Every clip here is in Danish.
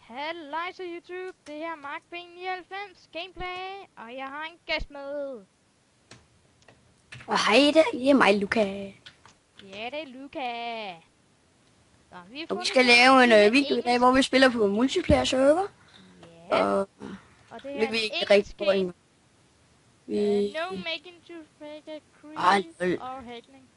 Halløj til YouTube, det her er Mark B99 Gameplay, og jeg har en gæst med. Og hej, det er mig, Luca. Ja, det er Luca. Så, Og vi skal lave en video i dag, hvor vi spiller på multiplayer server. Ja, Og det det er er vi en ikke engelsk rigtig game. på. Vi... No making to fake a crease or hacking.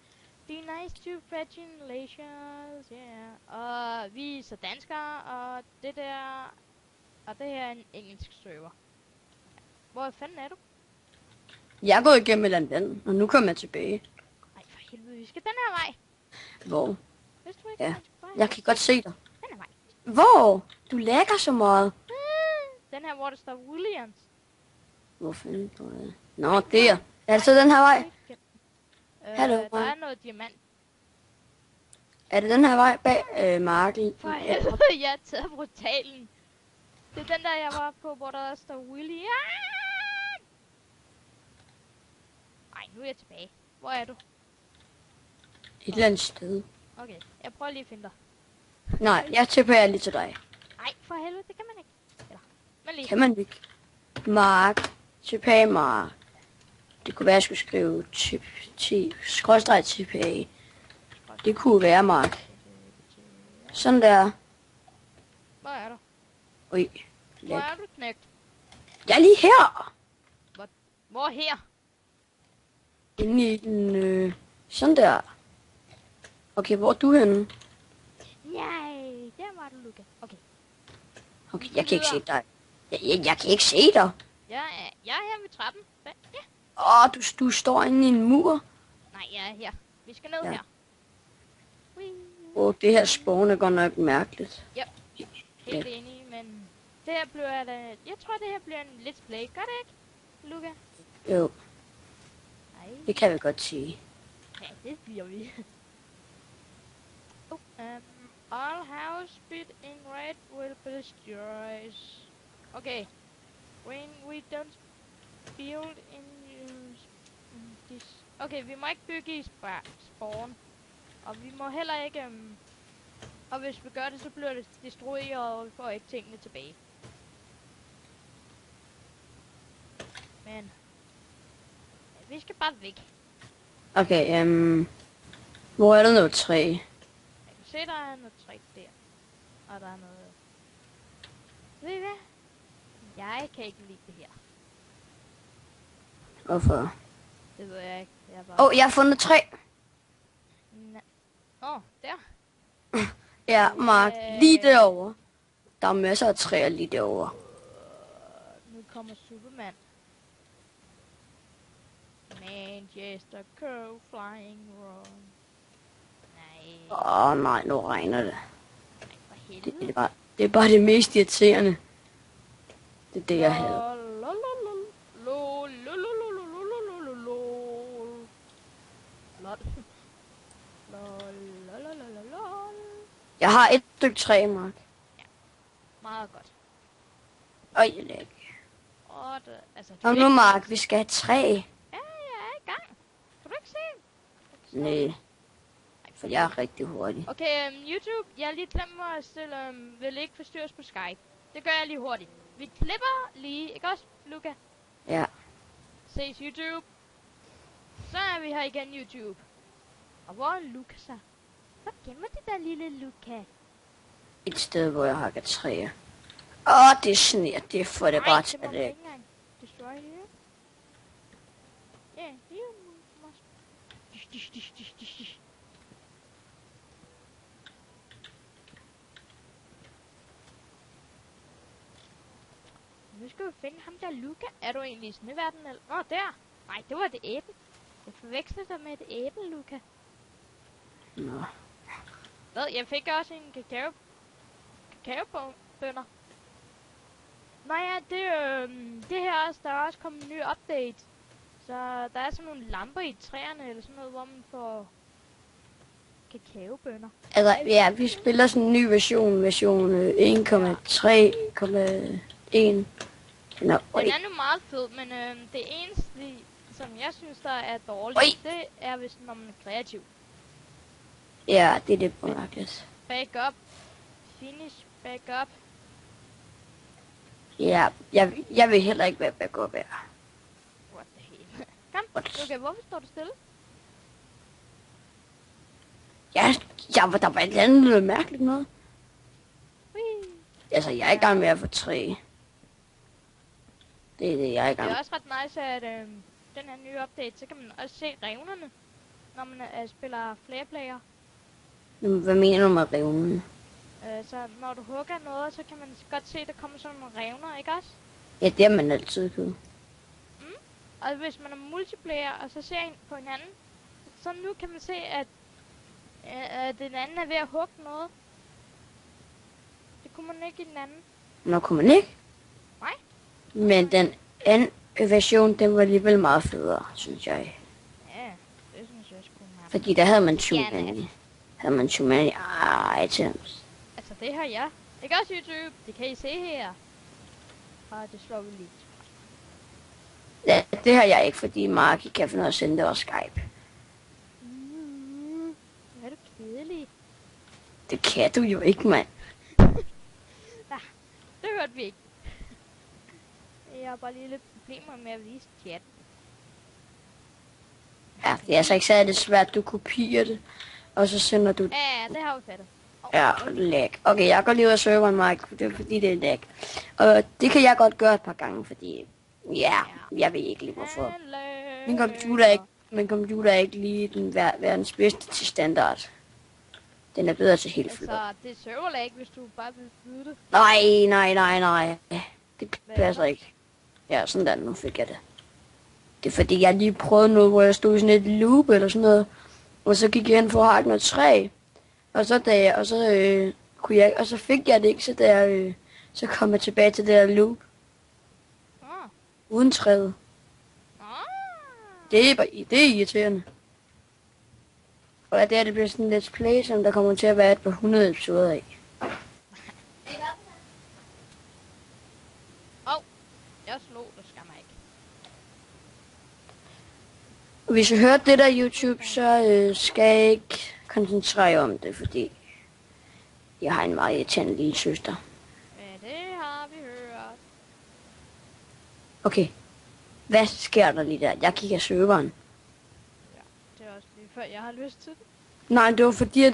Be nice to congratulations, yeah. Og vi er så danskere, og det her er en engelsk server. Hvor fanden er du? Jeg er gået igennem et eller andet, og nu kommer jeg tilbage. Ej, for helvede, vi skal den her vej. Hvor? Vidste du ikke, Ja, man skulle bare jeg kan godt se dig. den her vej. Hvor? Du lægger så meget. Den her, hvor der står Williams. Hvor fanden står det? Nå, der. Altså den her vej. Hallo, Der Mark. er noget diamant. Er det den her vej bag Marken? For helvede, jeg har taget brutalen. Det er den der, jeg var på, hvor der står William. Ej, nu er jeg tilbage. Hvor er du? Et eller andet sted. Okay, jeg prøver lige at finde dig. Nej, jeg tilbage lige til dig. Nej, for helvede, det kan man ikke. Eller, men lige. Kan man ikke? Mark. Tilbage, Mark. Det kunne være, at jeg skulle skrive tilbage. Det kunne være, Mark. Sådan der. Hvor er du? Ui. Hvor er du, knægt? Jeg er lige her. Hvor her? Inde i den, sådan der. Okay, hvor er du henne? Nej, der var du, Luca. Okay. Okay, jeg kan ikke se dig. Jeg kan ikke se dig. Jeg er her ved trappen. Ja. Du står inde i en mur. Nej, jeg er her. Vi skal ned Ja. her. Det her spawn er godt nok mærkeligt. Ja, helt enig, men det her bliver da... Jeg tror, det her bliver en let's play. Gør det ikke, Luca? Jo, Nej. det kan vi godt sige. Ja, det bliver vi. All house bit in red will be destroyed. Okay. When we don't build in this... Okay, vi må ikke bygge i spawn. Og vi må heller ikke... Og hvis vi gør det, så bliver det destrueret, og vi får ikke tingene tilbage. Men... Ja, vi skal bare væk. Okay, hvor er der noget træ? Jeg kan se, der er noget træ der. Og der er noget... Ved I hvad? Jeg kan ikke lide det her. Hvorfor? Det ved jeg ikke. Jeg er bare... Jeg har fundet træ. Der. Ja, Mark, lige derovre. Der er masser af træer lige derovre. Nu kommer Superman. Manchester Crow flying wrong. Nej. Nej, nu regner det. For helvede. Det er bare det mest irriterende. Det er det, jeg havde. Jeg har et stykke træ, Mark. Ja, meget godt. Jeg lægger. Altså, Og nu, Mark, vi skal have træ. Ja, jeg er i gang. Kan du ikke se? Nej, for jeg er rigtig hurtig. Okay, YouTube, jeg har lige glemt mig at stille, vil ikke forstyrres på Skype. Det gør jeg lige hurtigt. Vi klipper lige, ikke også, Luca? Ja. Ses YouTube. Så er vi her igen, YouTube. Og hvor er Luca så? Hvor gemmer det der lille Luca? Et sted, hvor jeg hakker træer. Det sner, det får det bare til at lægge. Destroy here. Yeah, here must... Nu skal vi finde ham der, Luca. Er du egentlig i sneverdenen eller... Der! Nej, det var det æble. Jeg forvekslede dig med et æble, Luca. Nå. Hvad? Jeg fik også en kakaobønner. Nej, ja, det her også, der er også kommet en ny update. Så der er sådan nogle lamper i træerne, eller sådan noget, hvor man får kakaobønner. Altså, ja, vi spiller sådan en ny version 1,3,1. Den er nu meget fed, men det eneste, som jeg synes, der er dårligt, det er, hvis når man er kreativ. Ja, det er det på mærkeligt. Back up. Finish. Back up. Ja, jeg vil heller ikke være bag og være. What the hell? Kom, okay, hvorfor står du stille? Ja, der var et eller andet mærkeligt noget. Whee. Altså, jeg er i gang med at få 3. Det er det, jeg er i gang Det med. er også ret nice, at den her nye update, så kan man også se revnerne, når man spiller flere player. Jamen, hvad mener du med revnen? Så når du hugger noget, så kan man godt se, at der kommer sådan nogle revner, ikke også? Ja, det har man altid kunne. Og hvis man er multiplayer, og så ser en på hinanden, så nu kan man se, at den anden er ved at hugge noget. Det kunne man ikke i den anden. Nå, kunne man ikke? Nej. Men den anden version, den var alligevel meget federe, synes jeg. Ja, det synes jeg også kunne være. Fordi der havde man too many items. Altså det har jeg. Ikke også YouTube? Det kan I se her. Og det slår vi lige. Ja, det har jeg ikke, fordi Mark ikke kan finde ud af at sende det over Skype. Hvor er du kedelig. Det kan du jo ikke, mand. Det hørte vi ikke. Jeg har bare lige lidt problemer med at vise chat. Ja, det er altså ikke særlig svært, du kopierer det, og så sender du det. Ja, det har vi fattet. Ja, lag. Okay, jeg går lige ud af serveren, Mark, det er fordi det er lag. Og det kan jeg godt gøre et par gange, fordi... Ja, jeg ved ikke lige hvorfor. Min computer er ikke lige den verdens bedste til standard. Den er bedre til helt flot. Altså, det er serverlag, hvis du bare vil byde det. Nej. Det passer ikke. Ja, sådan der, nu fik jeg det. Det er fordi, jeg lige prøvede noget, hvor jeg stod i sådan et loop eller sådan noget. Og så gik jeg hen for at hakke noget træ. Og så og så fik jeg det ikke, så kom jeg tilbage til det der loop. Uden træet. Det er irriterende. Og det bliver sådan en let's play, som der kommer til at være et par 100 episoder af. Jeg slog, det skal mig ikke. Hvis jeg hørte det der YouTube, så skal jeg ikke koncentrere om det, fordi jeg har en meget irriterende lille søster. Ja, det har vi hørt. Okay. Hvad sker der lige der? Jeg kigger serveren. Ja, det er også lige før jeg har lyst til det. Nej, det var fordi, at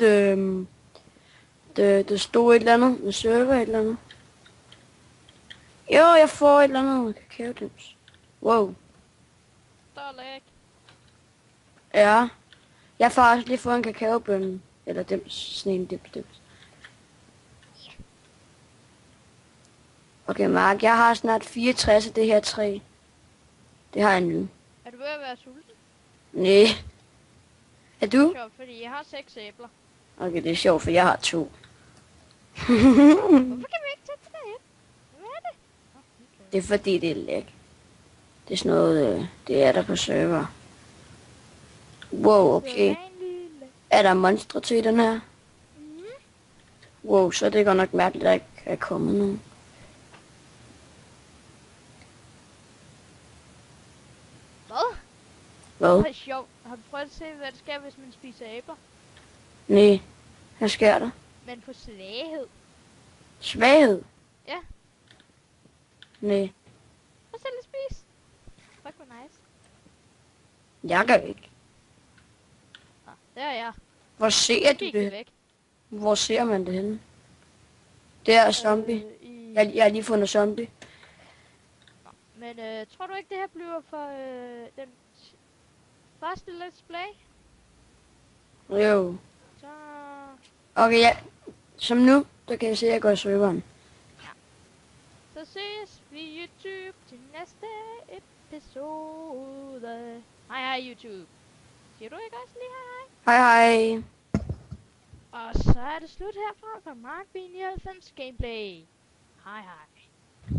der stod et eller andet med server et eller andet. Jo, jeg får et eller andet med kakaodims. Wow. Der er lag. Ja. Jeg har faktisk lige fået en kakaobønne. Eller dims. Sådan en dims. Okay, Mark, jeg har snart 64 af det her træ. Det har jeg nu. Er du ved at være sulten? Nej. Er du? Sjovt, fordi jeg har 6 æbler. Okay, det er sjovt, for jeg har 2. Hvorfor kan vi ikke tage det derhen? Hvad er det? Okay. Det er fordi, det er læk. Det er sådan noget, det er der på server. Wow, okay. Er der monstre til den her? Wow, så er det godt nok mærkeligt, at der ikke er kommet nogen. Hvad? Det er sjovt. Har du prøvet at se, hvad der sker, hvis man spiser æbler? Nej, hvad sker der? Men på svaghed. Svaghed? Ja. Nej. Prøv selv at spise. Fuck, hvor nice. Jeg gør ikke. Nå, der er jeg. Hvor ser du Gik det? væk. Hvor ser man det henne? Det er zombie. Jeg har lige fundet zombie. Nå, men tror du ikke, det her bliver for den første let's play? Jo. Så... Okay, ja. Som nu, der kan jeg se, at jeg går i serveren. Så ses vi YouTube til næste episode. Hej YouTube. Siger du ikke også lige hej? Hej. Og så er det slut herfra fra Mark B99 Gameplay. Hej hej.